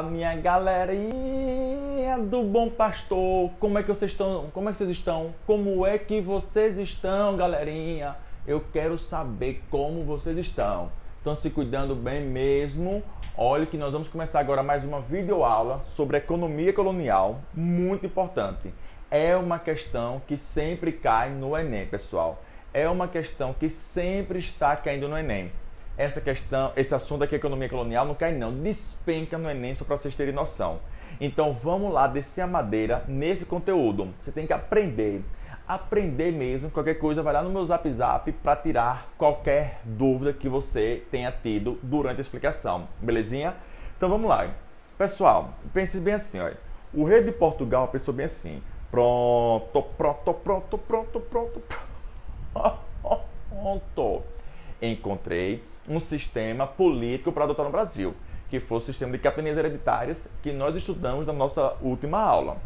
Olá, minha galerinha do Bom Pastor. Como é que vocês estão? Como é que vocês estão? Como é que vocês estão, galerinha? Eu quero saber como vocês estão. Estão se cuidando bem mesmo? Olha que nós vamos começar agora mais uma videoaula sobre economia colonial, muito importante. É uma questão que sempre cai no Enem, pessoal. É uma questão que sempre está caindo no Enem. Essa questão, esse assunto aqui, economia colonial, não cai não, despenca no Enem, só para vocês terem noção. Então vamos lá descer a madeira nesse conteúdo. Você tem que aprender mesmo. Qualquer coisa, vai lá no meu Zap para tirar qualquer dúvida que você tenha tido durante a explicação, belezinha? Então vamos lá. Pessoal, pense bem assim, olha. O rei de Portugal pensou bem assim: pronto. Encontrei um sistema político para adotar no Brasil, que foi o sistema de capitanias hereditárias que nós estudamos na nossa última aula.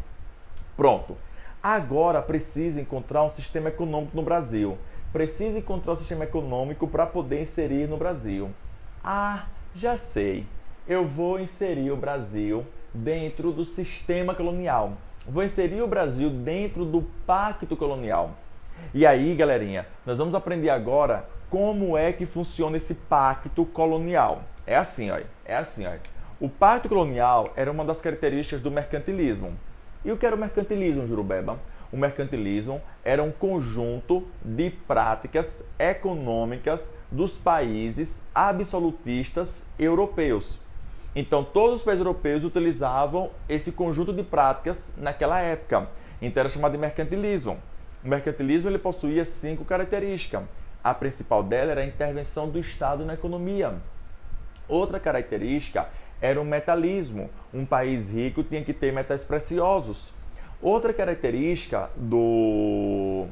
Pronto. Agora precisa encontrar um sistema econômico no Brasil. Precisa encontrar um sistema econômico para poder inserir no Brasil. Ah, já sei. Eu vou inserir o Brasil dentro do sistema colonial. Vou inserir o Brasil dentro do pacto colonial. E aí, galerinha, nós vamos aprender agora como é que funciona esse pacto colonial. É assim, ó. O pacto colonial era uma das características do mercantilismo. E o que era o mercantilismo, Jurubeba? O mercantilismo era um conjunto de práticas econômicas dos países absolutistas europeus. Então, todos os países europeus utilizavam esse conjunto de práticas naquela época. Então, era chamado de mercantilismo. O mercantilismo ele possuía 5 características. A principal dela era a intervenção do Estado na economia. Outra característica era o metalismo. Um país rico tinha que ter metais preciosos. Outra característica do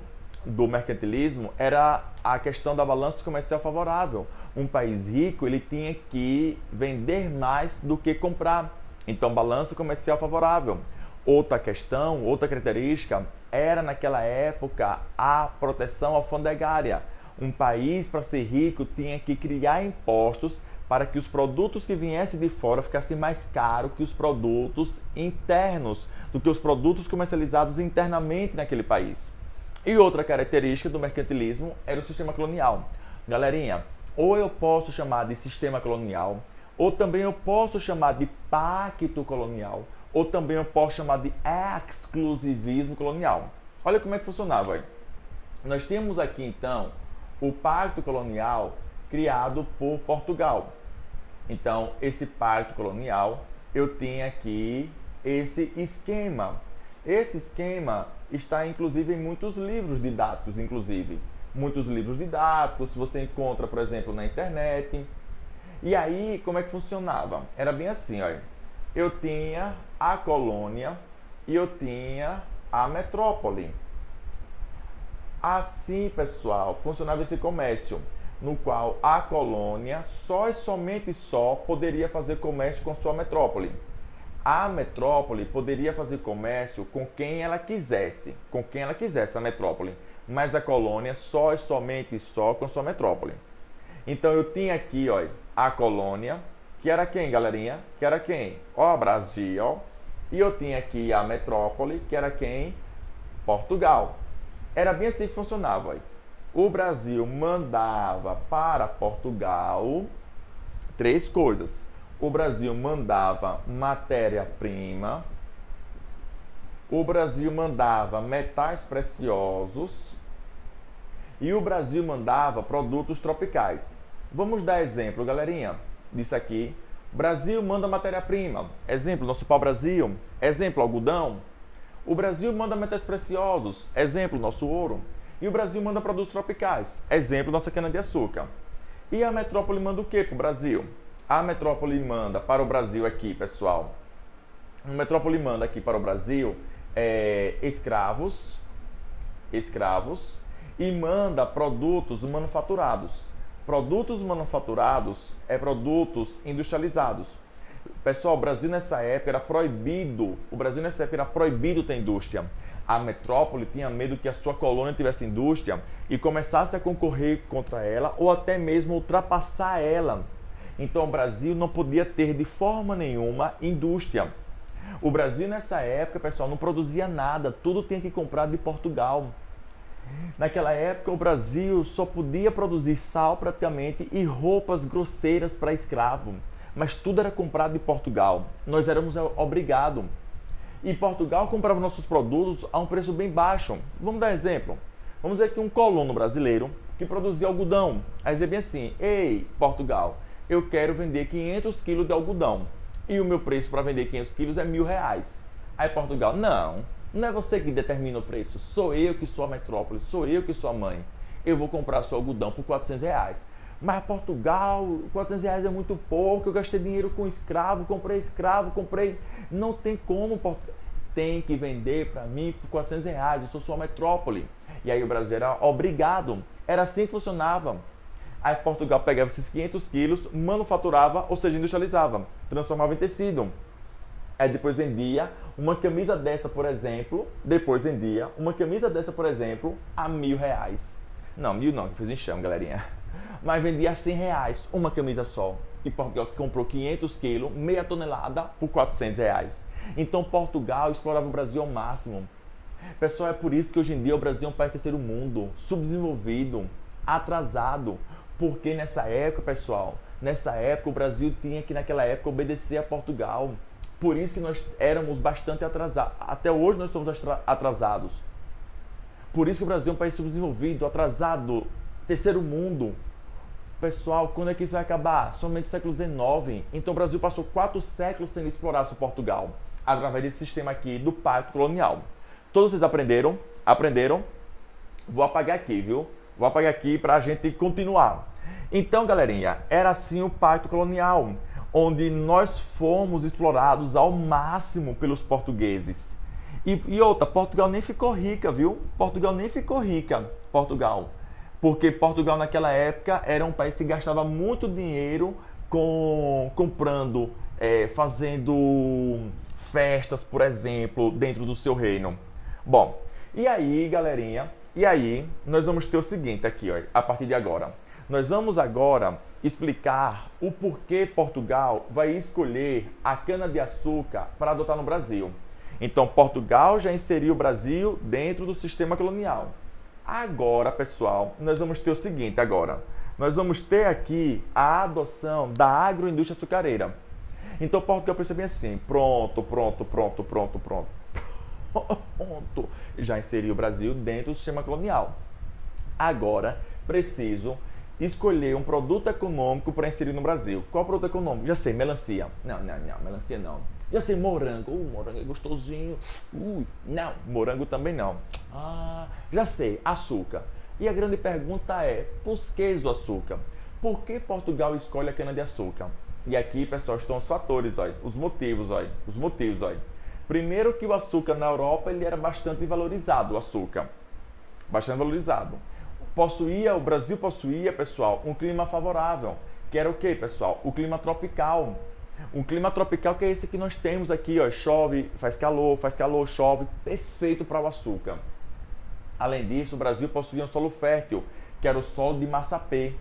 mercantilismo era a questão da balança comercial favorável. Um país rico ele tinha que vender mais do que comprar. Então, balança comercial favorável. Outra questão, outra característica era naquela época a proteção alfandegária. Um país, para ser rico, tinha que criar impostos para que os produtos que viessem de fora ficassem mais caros que os produtos internos, do que os produtos comercializados internamente naquele país. E outra característica do mercantilismo era o sistema colonial. Galerinha, ou eu posso chamar de sistema colonial, ou também eu posso chamar de pacto colonial, ou também eu posso chamar de exclusivismo colonial. Olha como é que funcionava. Nós temos aqui, então, o pacto colonial criado por Portugal. Então, esse pacto colonial, eu tenho aqui esse esquema. Esse esquema está, inclusive, em muitos livros didáticos, Muitos livros didáticos, você encontra, por exemplo, na internet. E aí, como é que funcionava? Era bem assim, olha. Eu tinha a colônia e eu tinha a metrópole. Assim, pessoal, funcionava esse comércio, no qual a colônia só e somente poderia fazer comércio com sua metrópole. A metrópole poderia fazer comércio com quem ela quisesse, a metrópole, mas a colônia só e somente com sua metrópole. Então eu tinha aqui, ó, a colônia, que era quem, galerinha? Que era quem? Ó, Brasil. E eu tinha aqui a metrópole, que era quem? Portugal. Era bem assim que funcionava. O Brasil mandava para Portugal 3 coisas. O Brasil mandava matéria-prima. O Brasil mandava metais preciosos. E o Brasil mandava produtos tropicais. Vamos dar exemplo, galerinha, disso aqui. Brasil manda matéria-prima. Exemplo, nosso pau-brasil. Exemplo, algodão. O Brasil manda metais preciosos, exemplo, nosso ouro. E o Brasil manda produtos tropicais, exemplo, nossa cana-de-açúcar. E a metrópole manda o que para o Brasil? A metrópole manda para o Brasil aqui, pessoal. A metrópole manda aqui para o Brasil escravos e manda produtos manufaturados. Produtos manufaturados é produtos industrializados. Pessoal, o Brasil nessa época era proibido. Ter indústria. A metrópole tinha medo que a sua colônia tivesse indústria e começasse a concorrer contra ela ou até mesmo ultrapassar ela. Então o Brasil não podia ter de forma nenhuma indústria. O Brasil nessa época, pessoal, não produzia nada, tudo tinha que comprar de Portugal. Naquela época o Brasil só podia produzir sal praticamente e roupas grosseiras para escravo, mas tudo era comprado de Portugal. Nós éramos obrigados. E Portugal comprava nossos produtos a um preço bem baixo. Vamos dar exemplo. Vamos dizer que um colono brasileiro que produzia algodão, aí dizia bem assim: ei, Portugal, eu quero vender 500 quilos de algodão e o meu preço para vender 500 quilos é R$1.000. Aí Portugal: não é você que determina o preço, sou eu que sou a metrópole, sou eu que sou a mãe. Eu vou comprar seu algodão por R$400. Mas Portugal, R$400 é muito pouco, eu gastei dinheiro com escravo, comprei. Não tem como, tem que vender para mim por R$400, eu sou sua metrópole. E aí o Brasil era obrigado, era assim que funcionava. Aí Portugal pegava esses 500 quilos, manufaturava, ou seja, industrializava, transformava em tecido. Aí depois vendia uma camisa dessa, por exemplo, a R$1.000. Não, 1.000 não, que fez enxame, galerinha. Mas vendia a R$100, uma camisa só. E Portugal comprou 500 quilos, meia tonelada, por R$400. Então Portugal explorava o Brasil ao máximo. Pessoal, é por isso que hoje em dia o Brasil é um país terceiro mundo, subdesenvolvido, atrasado. Porque nessa época, pessoal, o Brasil tinha que naquela época obedecer a Portugal. Por isso que nós éramos bastante atrasados. Até hoje nós somos atrasados. Por isso que o Brasil é um país subdesenvolvido, atrasado, terceiro mundo. Pessoal, quando é que isso vai acabar? Somente no século XIX. Então o Brasil passou 4 séculos sem explorar Portugal, através desse sistema aqui do pacto colonial. Todos vocês aprenderam? Aprenderam? Vou apagar aqui, viu? Vou apagar aqui para a gente continuar. Então, galerinha, era assim o pacto colonial, onde nós fomos explorados ao máximo pelos portugueses. E outra, Portugal nem ficou rica, viu? Portugal nem ficou rica, porque Portugal naquela época era um país que gastava muito dinheiro comprando, fazendo festas, por exemplo, dentro do seu reino. Bom, e aí, galerinha, nós vamos ter o seguinte aqui, ó, a partir de agora. Nós vamos agora explicar o porquê Portugal vai escolher a cana-de-açúcar para adotar no Brasil. Então, Portugal já inseriu o Brasil dentro do sistema colonial. Agora, pessoal, nós vamos ter o seguinte agora. Nós vamos ter aqui a adoção da agroindústria açucareira. Então, Portugal pensa bem assim: pronto. Já inseriu o Brasil dentro do sistema colonial. Agora, preciso escolher um produto econômico para inserir no Brasil. Qual produto econômico? Já sei, melancia. Não, melancia não. Já sei, morango. Morango é gostosinho. Não, morango também não. Já sei, açúcar. E a grande pergunta é: por que o açúcar? Por que Portugal escolhe a cana-de-açúcar? E aqui, pessoal, estão os fatores, os motivos. Primeiro que o açúcar na Europa ele era bastante valorizado, bastante valorizado. O Brasil possuía, pessoal, um clima favorável, que era o quê, pessoal? O clima tropical. Um clima tropical que é esse que nós temos aqui, chove, faz calor, chove, perfeito para o açúcar. Além disso, o Brasil possuía um solo fértil, que era o solo de Massapê,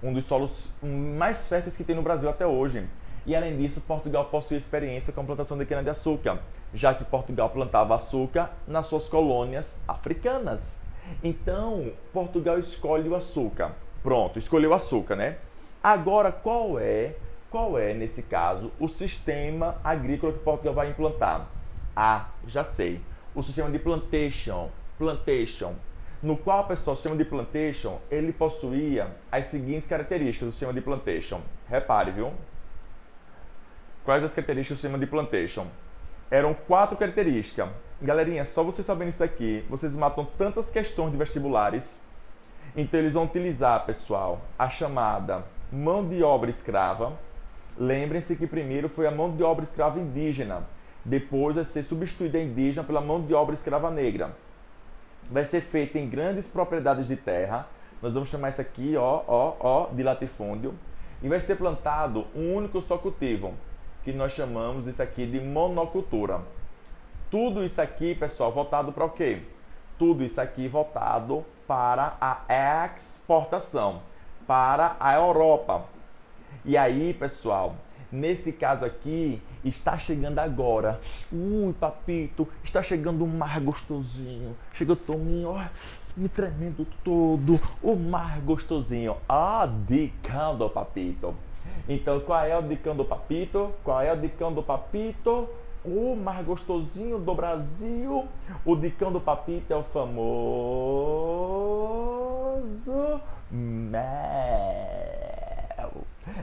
um dos solos mais férteis que tem no Brasil até hoje. E além disso, Portugal possui experiência com a plantação de cana-de-açúcar, já que Portugal plantava açúcar nas suas colônias africanas. Então, Portugal escolhe o açúcar. Pronto, escolheu o açúcar, né? Agora, qual é, nesse caso, o sistema agrícola que Portugal vai implantar? Já sei. O sistema de plantation. No qual, pessoal, o sistema de plantation, ele possuía as seguintes características do sistema de plantation. Repare, viu? Quais as características do sistema de plantation? Eram 4 características. Galerinha, só vocês sabendo isso aqui, vocês matam tantas questões de vestibulares. Então, eles vão utilizar, pessoal, a chamada mão de obra escrava. Lembrem-se que primeiro foi a mão de obra escrava indígena. Depois vai ser substituída a indígena pela mão de obra escrava negra. Vai ser feita em grandes propriedades de terra. Nós vamos chamar isso aqui, de latifúndio. E vai ser plantado um único só cultivo, que nós chamamos isso aqui de monocultura. Tudo isso aqui, pessoal, voltado para o quê? Tudo isso aqui voltado para a exportação, para a Europa. E aí, pessoal, nesse caso aqui, está chegando agora. Ui, papito, está chegando o mar gostosinho. Chega o Tominho, ó, me tremendo todo. O mar gostosinho. Ah, dicão do papito. Então, qual é o dicão do papito? Qual é o dicão do papito? O mar gostosinho do Brasil. O dicão do papito é o famoso mel.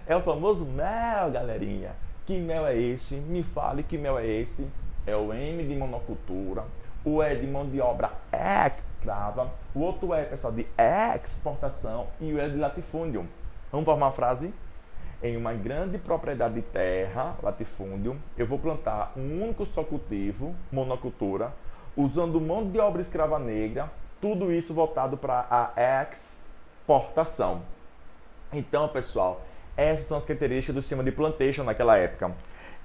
É o famoso mel, galerinha. Que mel é esse? Me fale que mel é esse. É o M de monocultura, o E de mão de obra escrava, o outro E, pessoal, de exportação e o L de latifúndio. Vamos formar uma frase? Em uma grande propriedade de terra, latifúndio, eu vou plantar um único só cultivo, monocultura, usando mão de obra escrava negra, tudo isso voltado para a exportação. Então, pessoal, essas são as características do sistema de plantation naquela época.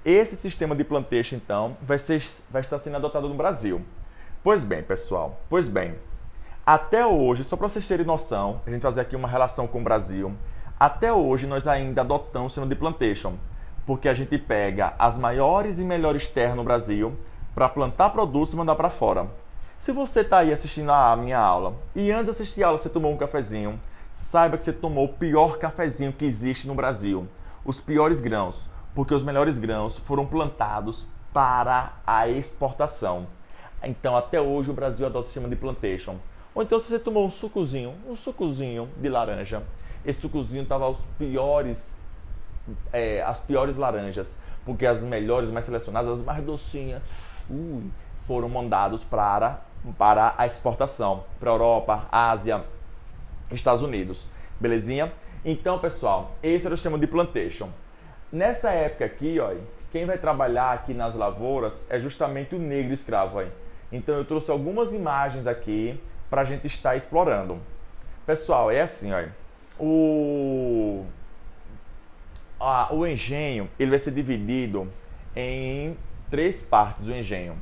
Esse sistema de plantation, então, vai estar sendo adotado no Brasil. Pois bem, pessoal, até hoje, só para vocês terem noção, a gente fazer aqui uma relação com o Brasil, até hoje nós ainda adotamos o sistema de plantation, porque a gente pega as maiores e melhores terras no Brasil para plantar produtos e mandar para fora. Se você está aí assistindo a minha aula e antes de assistir a aula você tomou um cafezinho, saiba que você tomou o pior cafezinho que existe no Brasil, os piores grãos, porque os melhores grãos foram plantados para a exportação. Então, até hoje o Brasil adota o sistema de plantation. Ou então, se você tomou um sucozinho de laranja, esse sucozinho estava as piores laranjas, porque as melhores, mais selecionadas, as mais docinhas, foram mandados para a exportação, para a Europa, Ásia, Estados Unidos. Belezinha? Então, pessoal, esse era o sistema de plantation. Nessa época aqui, ó, quem vai trabalhar aqui nas lavouras é justamente o negro escravo. Ó. Então, eu trouxe algumas imagens aqui para a gente estar explorando. Pessoal, é assim, ó. O engenho, ele vai ser dividido em 3 partes, o engenho.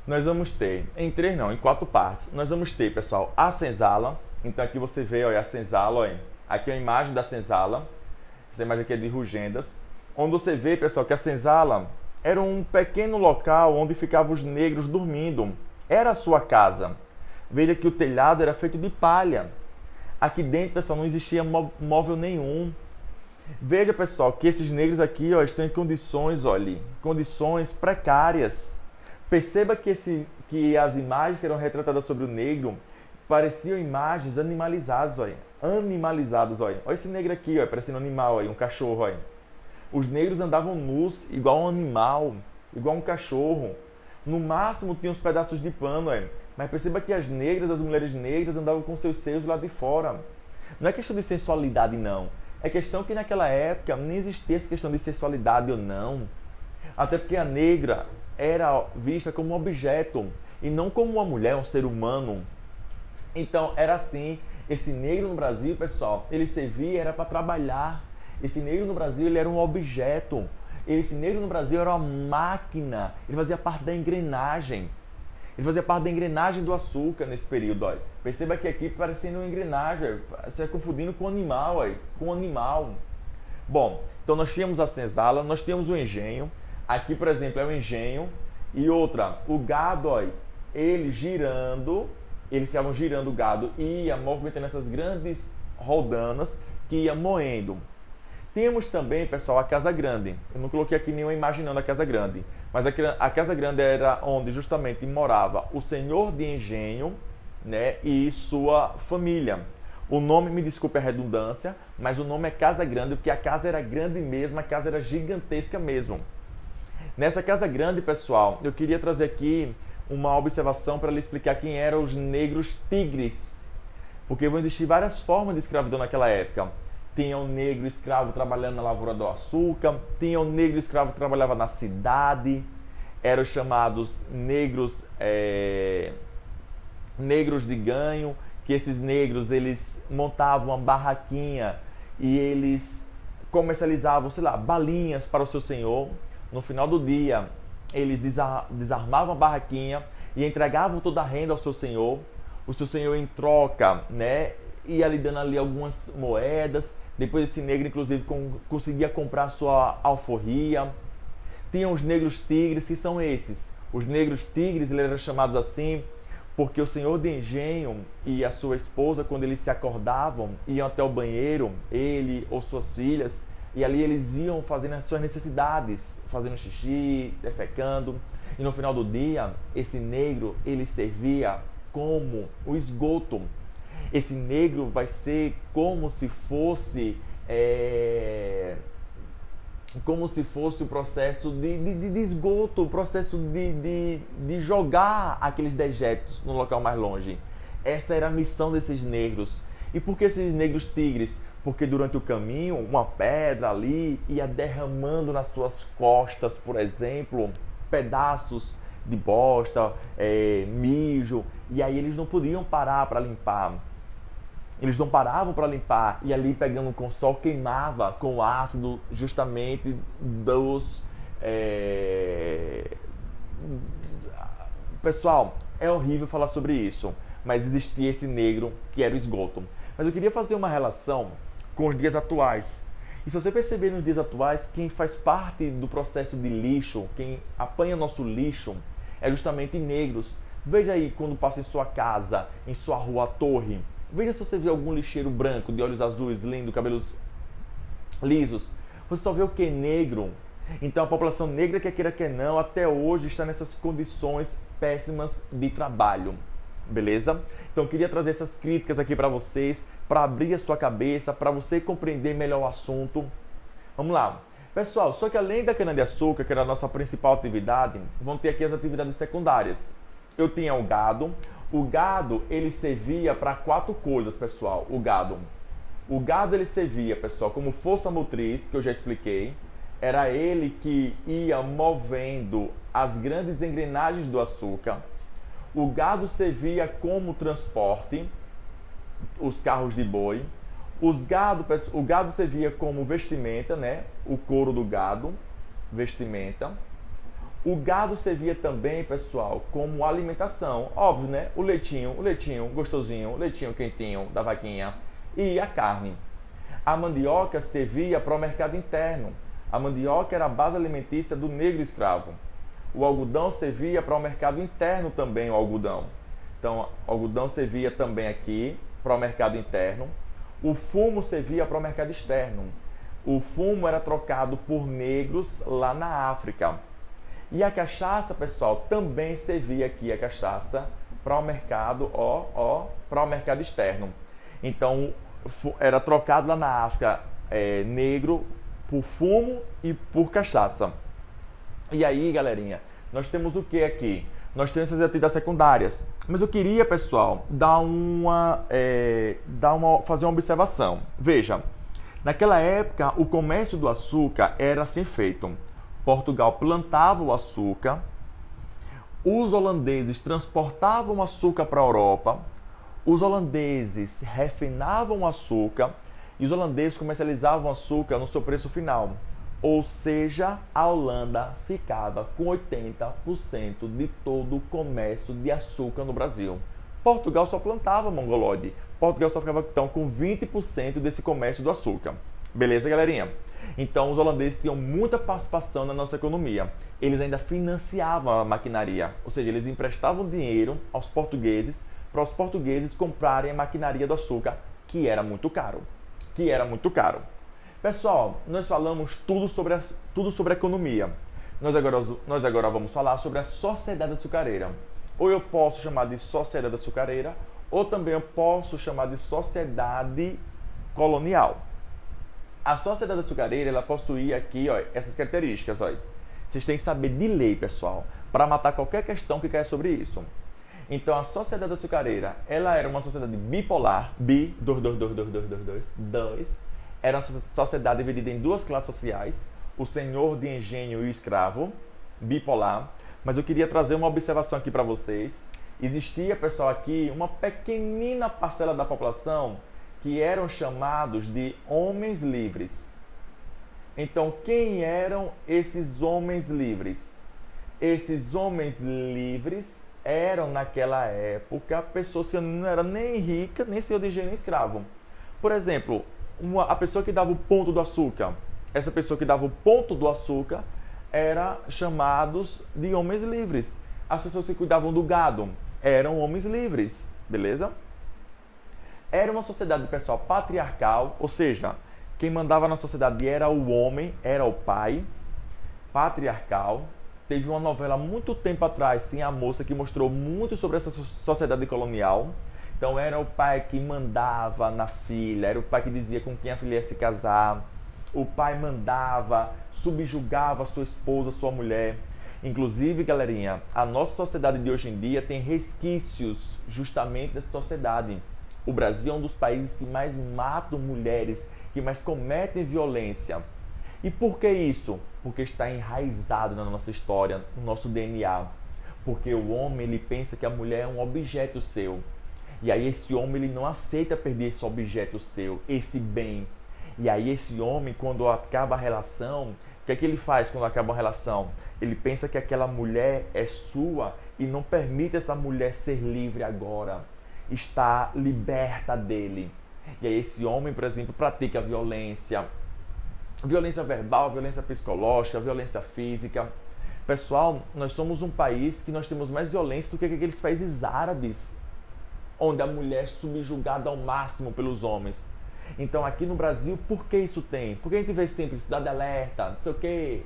Nós vamos ter, em 4 partes. Nós vamos ter, pessoal, a senzala. Então aqui você vê, ó, a senzala, ó. Aqui é a imagem da senzala. Essa imagem aqui é de Rugendas. Onde você vê, pessoal, que a senzala era um pequeno local onde ficavam os negros dormindo. Era a sua casa. Veja que o telhado era feito de palha. Aqui dentro, pessoal, não existia móvel nenhum. Veja, pessoal, que esses negros aqui, ó, estão em condições, olha, condições precárias. Perceba que as imagens que eram retratadas sobre o negro pareciam imagens animalizadas, olha. Animalizadas, olha. Olha esse negro aqui, ó, parecendo um animal, olha, um cachorro, olha. Os negros andavam nus, igual um animal, igual um cachorro. No máximo tinha uns pedaços de pano, olha. Mas perceba que as mulheres negras andavam com seus seios lá de fora. Não é questão de sensualidade, não. É questão que naquela época nem existia essa questão de sensualidade ou não. Até porque a negra era vista como um objeto e não como uma mulher, um ser humano. Então era assim. Esse negro no Brasil, pessoal, ele servia, era para trabalhar. Esse negro no Brasil, ele era um objeto. Esse negro no Brasil era uma máquina. Ele fazia parte da engrenagem. Ele fazia parte da engrenagem do açúcar nesse período, olha. Perceba que aqui parecendo uma engrenagem, você está confundindo com um animal, olha, com um animal. Bom, então nós tínhamos a senzala, nós tínhamos o engenho. Aqui, por exemplo, é o engenho. E outra, o gado, olha, eles ficavam girando o gado e ia movimentando essas grandes rodanas que ia moendo. Temos também, pessoal, a Casa Grande. Eu não coloquei aqui nenhuma imagem não da Casa Grande. Mas a Casa Grande era onde justamente morava o senhor de engenho, né, e sua família. O nome, me desculpe a redundância, mas o nome é Casa Grande porque a casa era grande mesmo, a casa era gigantesca mesmo. Nessa Casa Grande, pessoal, eu queria trazer aqui uma observação para lhe explicar quem eram os negros tigres. Porque vão existir várias formas de escravidão naquela época. Tinha um negro escravo trabalhando na lavoura do açúcar, tinha um negro escravo que trabalhava na cidade, eram chamados negros de ganho, que esses negros eles montavam uma barraquinha e eles comercializavam, sei lá, balinhas para o seu senhor. No final do dia, eles desarmavam a barraquinha e entregavam toda a renda ao seu senhor. O seu senhor, em troca, né, ia lhe dando ali algumas moedas, Depois esse negro, inclusive, conseguia comprar sua alforria. Tinha os negros tigres, que são esses. Os negros tigres, eles eram chamados assim porque o senhor de engenho e a sua esposa, quando eles se acordavam, iam até o banheiro, ele ou suas filhas, e ali eles iam fazendo as suas necessidades, fazendo xixi, defecando. E no final do dia, esse negro, ele servia como o esgoto. Esse negro vai ser como se fosse o processo de esgoto, o processo de jogar aqueles dejetos no local mais longe. Essa era a missão desses negros. E por que esses negros tigres? Porque durante o caminho, uma pedra ali ia derramando nas suas costas, por exemplo, pedaços de bosta, mijo, e aí eles não podiam parar para limpar. Eles não paravam para limpar, e ali pegando com o sol queimava com o ácido justamente dos... Pessoal, é horrível falar sobre isso, mas existia esse negro que era o esgoto. Mas eu queria fazer uma relação com os dias atuais. E se você perceber nos dias atuais, quem faz parte do processo de lixo, quem apanha nosso lixo, é justamente negros. Veja aí quando passa em sua casa, em sua rua, a torre. Veja se você vê algum lixeiro branco, de olhos azuis, lindo, cabelos lisos. Você só vê o que? Negro. Então a população negra, quer queira que não, até hoje está nessas condições péssimas de trabalho. Beleza? Então eu queria trazer essas críticas aqui para vocês, para abrir a sua cabeça, para você compreender melhor o assunto. Vamos lá. Pessoal, só que além da cana-de-açúcar, que era a nossa principal atividade, vão ter aqui as atividades secundárias. Eu tinha o gado. O gado, ele servia para 4 coisas, pessoal. O gado, ele servia, pessoal, como força motriz, que eu já expliquei. Era ele que ia movendo as grandes engrenagens do açúcar. O gado servia como transporte, os carros de boi. O gado servia como vestimenta, né? O couro do gado, vestimenta. O gado servia também, pessoal, como alimentação. Óbvio, né? O leitinho gostosinho, o leitinho quentinho da vaquinha e a carne. A mandioca servia para o mercado interno. A mandioca era a base alimentícia do negro escravo. O algodão servia para o mercado interno também, o algodão. Então, o algodão servia também aqui para o mercado interno. O fumo servia para o mercado externo. O fumo era trocado por negros lá na África. E a cachaça, pessoal, também servia aqui a cachaça para o mercado, para o mercado externo. Então, era trocado lá na África negro por fumo e por cachaça. E aí, galerinha, nós temos o que aqui? Nós temos essas atividades secundárias. Mas eu queria, pessoal, fazer uma observação. Veja, naquela época, o comércio do açúcar era assim feito. Portugal plantava o açúcar, os holandeses transportavam o açúcar para a Europa, os holandeses refinavam o açúcar e os holandeses comercializavam o açúcar no seu preço final. Ou seja, a Holanda ficava com 80% de todo o comércio de açúcar no Brasil. Portugal só plantava mongolode. Portugal só ficava então com 20% desse comércio do açúcar. Beleza, galerinha? Então, os holandeses tinham muita participação na nossa economia. Eles ainda financiavam a maquinaria, ou seja, eles emprestavam dinheiro aos portugueses para os portugueses comprarem a maquinaria do açúcar, que era muito caro. Pessoal, nós falamos tudo sobre a economia. Nós agora vamos falar sobre a sociedade açucareira. Ou eu posso chamar de sociedade açucareira, ou também eu posso chamar de sociedade colonial. A sociedade açucareira, ela possuía aqui, ó, essas características, ó. Vocês têm que saber de lei, pessoal, para matar qualquer questão que caia sobre isso. Então, a sociedade açucareira, ela era uma sociedade bipolar, era uma sociedade dividida em 2 classes sociais, o senhor de engenho e o escravo, bipolar. Mas eu queria trazer uma observação aqui para vocês. Existia, pessoal, aqui uma pequenina parcela da população que eram chamados de homens livres. Então, quem eram esses homens livres? Esses homens livres eram, naquela época, pessoas que não eram nem ricas, nem senhor de engenho, nem escravo. Por exemplo, a pessoa que dava o ponto do açúcar, essa pessoa que dava o ponto do açúcar era chamados de homens livres. As pessoas que cuidavam do gado eram homens livres, beleza? Era uma sociedade, pessoal, patriarcal, ou seja, quem mandava na sociedade era o homem, era o pai, patriarcal. Teve uma novela muito tempo atrás, Sim, a Moça, que mostrou muito sobre essa sociedade colonial. Então era o pai que mandava na filha, era o pai que dizia com quem a filha ia se casar. O pai mandava, subjugava sua esposa, sua mulher. Inclusive, galerinha, a nossa sociedade de hoje em dia tem resquícios justamente dessa sociedade. O Brasil é um dos países que mais matam mulheres, que mais cometem violência. E por que isso? Porque está enraizado na nossa história, no nosso DNA. Porque o homem, ele pensa que a mulher é um objeto seu. E aí esse homem, ele não aceita perder esse objeto seu, esse bem. E aí esse homem, quando acaba a relação, o que é que ele faz quando acaba a relação? Ele pensa que aquela mulher é sua e não permite essa mulher ser livre agora. Está liberta dele. E aí esse homem, por exemplo, pratica violência. Violência verbal, violência psicológica, violência física. Pessoal, nós somos um país que nós temos mais violência do que aqueles países árabes, onde a mulher é subjugada ao máximo pelos homens. Então aqui no Brasil, por que isso tem? Porque a gente vê sempre Cidade Alerta, não sei o quê,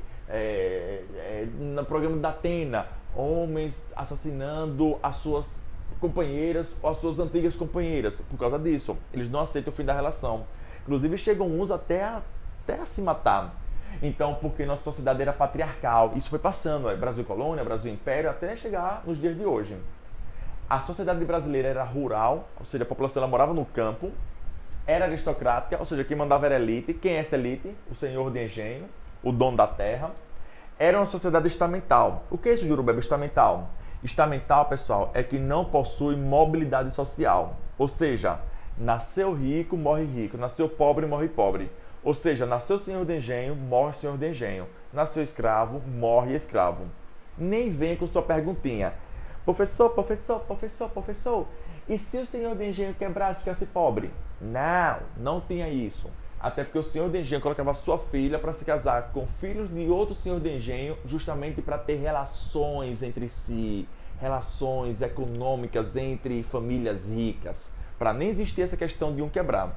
no programa da Atena, homens assassinando as suas companheiras ou as suas antigas companheiras, por causa disso. Eles não aceitam o fim da relação. Inclusive chegam uns até a se matar. Então, porque nossa sociedade era patriarcal. Isso foi passando, Brasil colônia, Brasil império, até chegar nos dias de hoje. A sociedade brasileira era rural, ou seja, a população ela morava no campo, era aristocrática, ou seja, quem mandava era elite. Quem é essa elite? O senhor de engenho, o dono da terra. Era uma sociedade estamental. O que é isso, Jurubeba? Estamental? Estamental, pessoal, é que não possui mobilidade social. Ou seja, nasceu rico, morre rico. Nasceu pobre, morre pobre. Ou seja, nasceu senhor de engenho, morre senhor de engenho. Nasceu escravo, morre escravo. Nem vem com sua perguntinha. Professor, e se o senhor de engenho quebrasse e ficasse pobre? Não tinha isso. Até porque o senhor de engenho colocava sua filha para se casar com filhos de outro senhor de engenho, justamente para ter relações entre si, relações econômicas entre famílias ricas, para nem existir essa questão de um quebrar.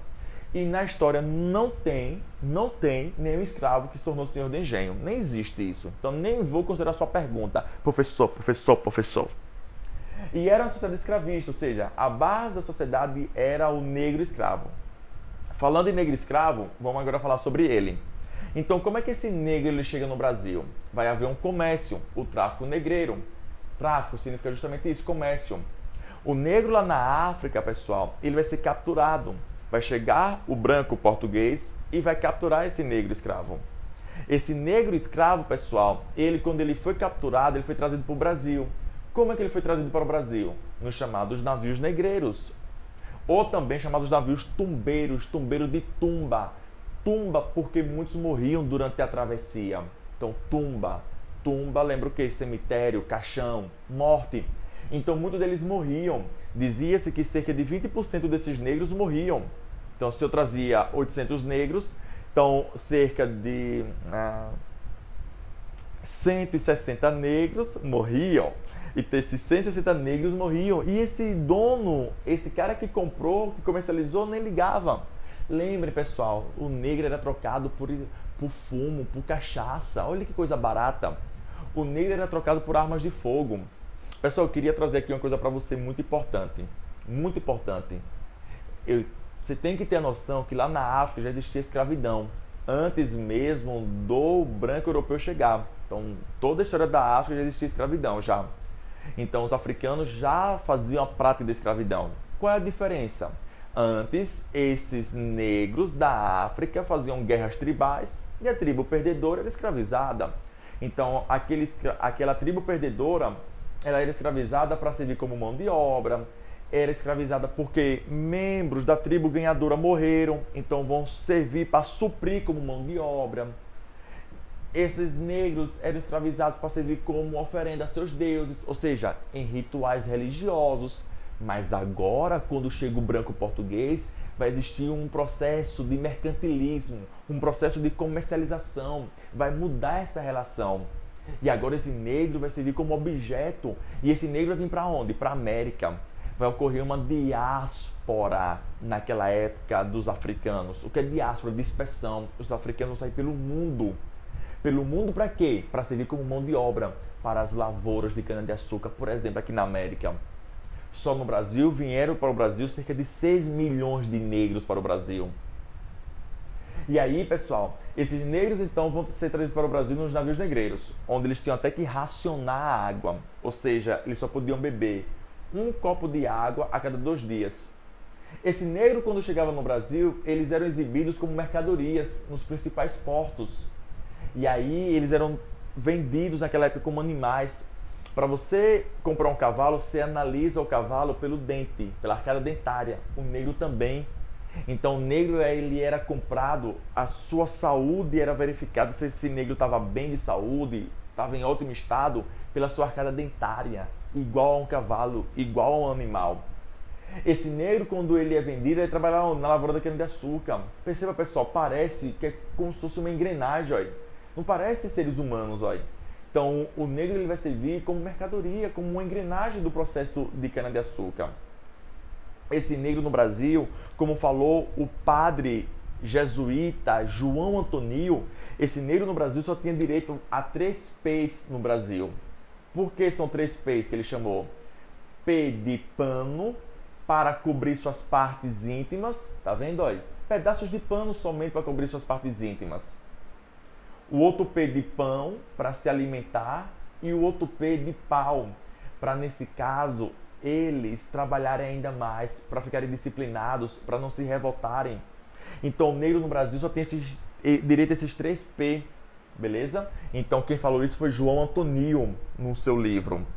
E na história não tem nenhum escravo que se tornou senhor de engenho. Nem existe isso. Então nem vou considerar sua pergunta, professor. E era uma sociedade escravista, ou seja, a base da sociedade era o negro escravo. Falando em negro escravo, vamos agora falar sobre ele. Então, como é que esse negro ele chega no Brasil? Vai haver um comércio, o tráfico negreiro. Tráfico significa justamente isso, comércio. O negro lá na África, pessoal, ele vai ser capturado. Vai chegar o branco português e vai capturar esse negro escravo. Esse negro escravo, pessoal, quando ele foi capturado, ele foi trazido para o Brasil. Como é que ele foi trazido para o Brasil? Nos chamados navios negreiros. Ou também chamados navios tumbeiros, tumbeiro de tumba. Tumba porque muitos morriam durante a travessia. Então, tumba. Tumba lembra o quê? Cemitério, caixão, morte. Então, muitos deles morriam. Dizia-se que cerca de 20% desses negros morriam. Então, se eu trazia 800 negros, então cerca de 160 negros morriam. E esses 160 negros morriam. E esse dono, esse cara que comprou, que comercializou, nem ligava. Lembrem, pessoal, o negro era trocado por fumo, por cachaça. Olha que coisa barata. O negro era trocado por armas de fogo. Pessoal, eu queria trazer aqui uma coisa para você muito importante. Muito importante. Você tem que ter a noção que lá na África já existia escravidão. Antes mesmo do branco europeu chegar. Então, toda a história da África já existia escravidão já. Então, os africanos já faziam a prática da escravidão. Qual é a diferença? Antes, esses negros da África faziam guerras tribais e a tribo perdedora era escravizada. Então, aquela tribo perdedora, ela era escravizada para servir como mão de obra, era escravizada porque membros da tribo ganhadora morreram, então vão servir para suprir como mão de obra. Esses negros eram escravizados para servir como oferenda a seus deuses, ou seja, em rituais religiosos. Mas agora, quando chega o branco português, vai existir um processo de mercantilismo, um processo de comercialização, vai mudar essa relação. E agora esse negro vai servir como objeto. E esse negro vai vir para onde? Para a América. Vai ocorrer uma diáspora naquela época dos africanos. O que é diáspora? Dispersão. Os africanos vão sair pelo mundo. Pelo mundo para quê? Para servir como mão de obra para as lavouras de cana-de-açúcar, por exemplo, aqui na América. Só no Brasil vieram para o Brasil cerca de 6 milhões de negros para o Brasil. E aí, pessoal, esses negros então vão ser trazidos para o Brasil nos navios negreiros, onde eles tinham até que racionar a água, ou seja, eles só podiam beber um copo de água a cada 2 dias. Esse negro, quando chegava no Brasil, eles eram exibidos como mercadorias nos principais portos. E aí eles eram vendidos naquela época como animais. Para você comprar um cavalo, você analisa o cavalo pelo dente, pela arcada dentária. O negro também. Então o negro ele era comprado, a sua saúde era verificada, se esse negro estava bem de saúde, estava em ótimo estado, pela sua arcada dentária, igual a um cavalo, igual a um animal. Esse negro, quando ele é vendido, ele trabalha na lavoura da cana-de-açúcar. Perceba, pessoal, parece que é como se fosse uma engrenagem, olha. Não parece seres humanos, olha. Então o negro ele vai servir como mercadoria, como uma engrenagem do processo de cana-de-açúcar. Esse negro no Brasil, como falou o padre jesuíta João Antonio, esse negro no Brasil só tinha direito a 3 P's no Brasil. Por que são 3 P's que ele chamou? P de pano para cobrir suas partes íntimas, tá vendo aí? Pedaços de pano somente para cobrir suas partes íntimas. O outro P de pão para se alimentar e o outro P de pau para, nesse caso, eles trabalharem ainda mais, para ficarem disciplinados, para não se revoltarem. Então o negro no Brasil só tem direito a esses 3 P, beleza? Então quem falou isso foi João Antonio no seu livro.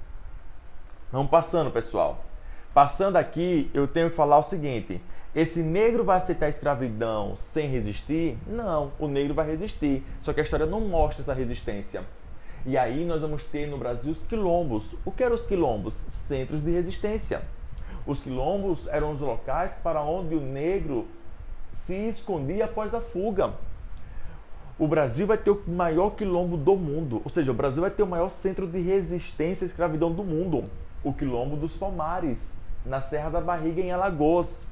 Vamos passando, pessoal. Passando aqui, eu tenho que falar o seguinte: esse negro vai aceitar a escravidão sem resistir? Não, o negro vai resistir, só que a história não mostra essa resistência. E aí nós vamos ter no Brasil os quilombos. O que eram os quilombos? Centros de resistência. Os quilombos eram os locais para onde o negro se escondia após a fuga. O Brasil vai ter o maior quilombo do mundo, ou seja, o Brasil vai ter o maior centro de resistência à escravidão do mundo, o Quilombo dos Palmares, na Serra da Barriga, em Alagoas,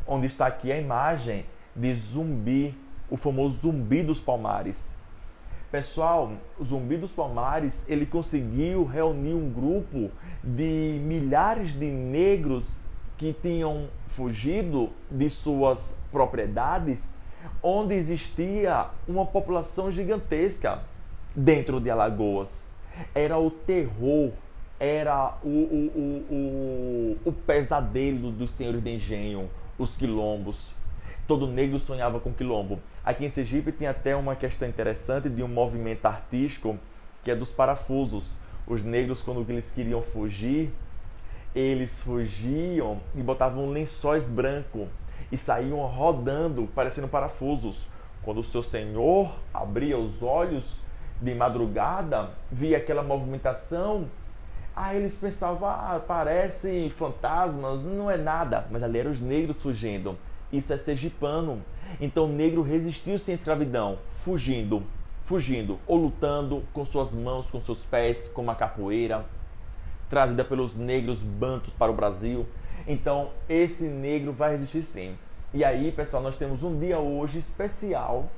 onde está aqui a imagem de Zumbi, o famoso Zumbi dos Palmares. Pessoal, o Zumbi dos Palmares, ele conseguiu reunir um grupo de milhares de negros que tinham fugido de suas propriedades, onde existia uma população gigantesca dentro de Alagoas. Era o terror, era o pesadelo dos senhores de engenho, os quilombos. Todo negro sonhava com quilombo. Aqui em Sergipe tem até uma questão interessante de um movimento artístico que é dos parafusos. Os negros, quando eles queriam fugir, eles fugiam e botavam lençóis brancos e saíam rodando, parecendo parafusos. Quando o seu senhor abria os olhos de madrugada, via aquela movimentação, aí eles pensavam, parecem fantasmas, não é nada. Mas ali eram os negros fugindo. Isso é sergipano. Então o negro resistiu sem escravidão, fugindo, ou lutando com suas mãos, com seus pés, como a capoeira, trazida pelos negros bantos para o Brasil. Então esse negro vai resistir sim. E aí, pessoal, nós temos um dia hoje especial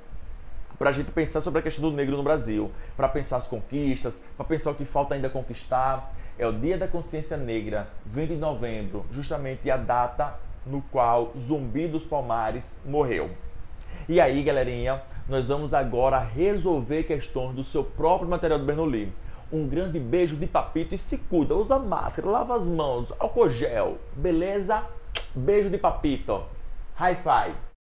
para a gente pensar sobre a questão do negro no Brasil, para pensar as conquistas, para pensar o que falta ainda conquistar. É o Dia da Consciência Negra, 20 de novembro, justamente a data no qual Zumbi dos Palmares morreu. E aí, galerinha, nós vamos agora resolver questões do seu próprio material do Bernoulli. Um grande beijo de papito e se cuida, usa máscara, lava as mãos, álcool gel, beleza? Beijo de papito. High five.